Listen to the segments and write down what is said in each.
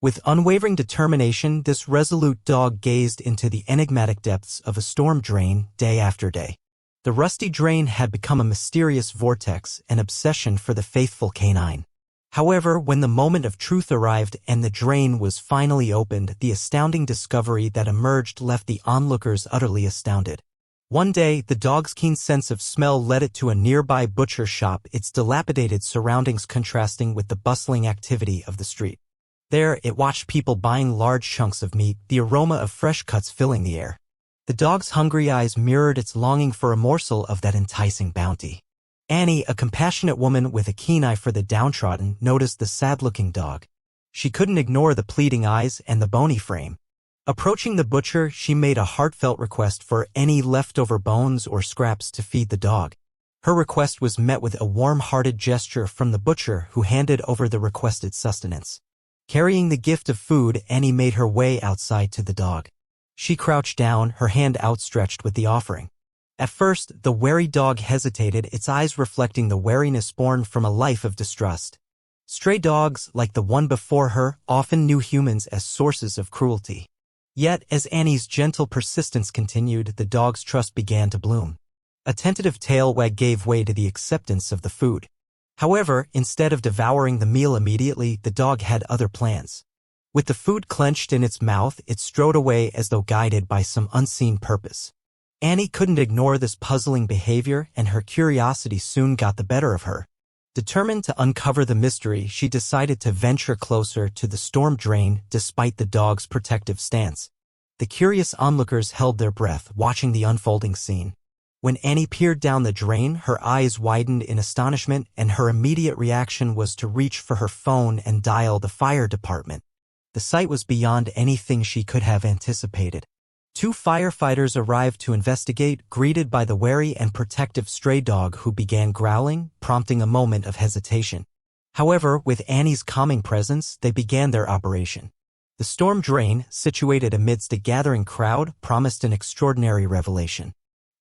With unwavering determination, this resolute dog gazed into the enigmatic depths of a storm drain day after day. The rusty drain had become a mysterious vortex, an obsession for the faithful canine. However, when the moment of truth arrived and the drain was finally opened, the astounding discovery that emerged left the onlookers utterly astounded. One day, the dog's keen sense of smell led it to a nearby butcher shop, its dilapidated surroundings contrasting with the bustling activity of the street. There, it watched people buying large chunks of meat, the aroma of fresh cuts filling the air. The dog's hungry eyes mirrored its longing for a morsel of that enticing bounty. Annie, a compassionate woman with a keen eye for the downtrodden, noticed the sad-looking dog. She couldn't ignore the pleading eyes and the bony frame. Approaching the butcher, she made a heartfelt request for any leftover bones or scraps to feed the dog. Her request was met with a warm-hearted gesture from the butcher, who handed over the requested sustenance. Carrying the gift of food, Annie made her way outside to the dog. She crouched down, her hand outstretched with the offering. At first, the wary dog hesitated, its eyes reflecting the wariness born from a life of distrust. Stray dogs, like the one before her, often knew humans as sources of cruelty. Yet, as Annie's gentle persistence continued, the dog's trust began to bloom. A tentative tail wag gave way to the acceptance of the food. However, instead of devouring the meal immediately, the dog had other plans. With the food clenched in its mouth, it strode away as though guided by some unseen purpose. Annie couldn't ignore this puzzling behavior, and her curiosity soon got the better of her. Determined to uncover the mystery, she decided to venture closer to the storm drain despite the dog's protective stance. The curious onlookers held their breath, watching the unfolding scene. When Annie peered down the drain, her eyes widened in astonishment, and her immediate reaction was to reach for her phone and dial the fire department. The sight was beyond anything she could have anticipated. 2 firefighters arrived to investigate, greeted by the wary and protective stray dog who began growling, prompting a moment of hesitation. However, with Annie's calming presence, they began their operation. The storm drain, situated amidst a gathering crowd, promised an extraordinary revelation.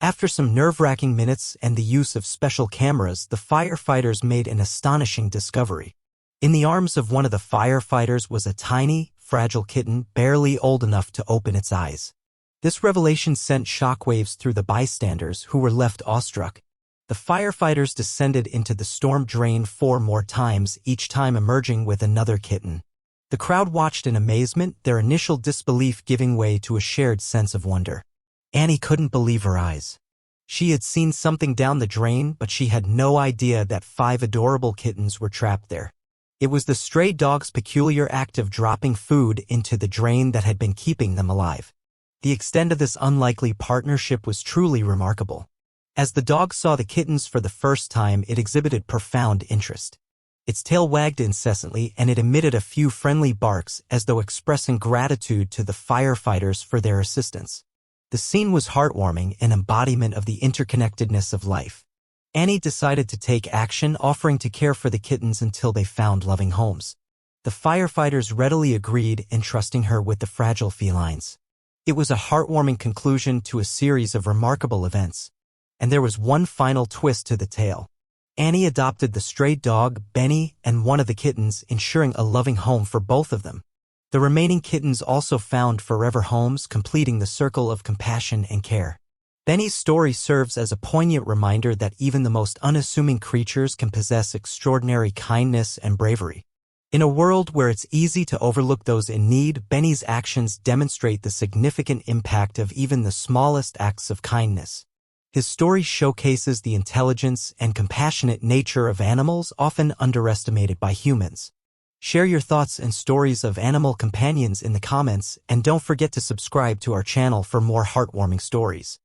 After some nerve-wracking minutes and the use of special cameras, the firefighters made an astonishing discovery. In the arms of one of the firefighters was a tiny, fragile kitten, barely old enough to open its eyes. This revelation sent shockwaves through the bystanders, who were left awestruck. The firefighters descended into the storm drain 4 more times, each time emerging with another kitten. The crowd watched in amazement, their initial disbelief giving way to a shared sense of wonder. Annie couldn't believe her eyes. She had seen something down the drain, but she had no idea that 5 adorable kittens were trapped there. It was the stray dog's peculiar act of dropping food into the drain that had been keeping them alive. The extent of this unlikely partnership was truly remarkable. As the dog saw the kittens for the first time, it exhibited profound interest. Its tail wagged incessantly, and it emitted a few friendly barks as though expressing gratitude to the firefighters for their assistance. The scene was heartwarming, an embodiment of the interconnectedness of life. Annie decided to take action, offering to care for the kittens until they found loving homes. The firefighters readily agreed, entrusting her with the fragile felines. It was a heartwarming conclusion to a series of remarkable events. And there was one final twist to the tale. Annie adopted the stray dog, Benny, and one of the kittens, ensuring a loving home for both of them. The remaining kittens also found forever homes, completing the circle of compassion and care. Benny's story serves as a poignant reminder that even the most unassuming creatures can possess extraordinary kindness and bravery. In a world where it's easy to overlook those in need, Benny's actions demonstrate the significant impact of even the smallest acts of kindness. His story showcases the intelligence and compassionate nature of animals, often underestimated by humans. Share your thoughts and stories of animal companions in the comments, and don't forget to subscribe to our channel for more heartwarming stories.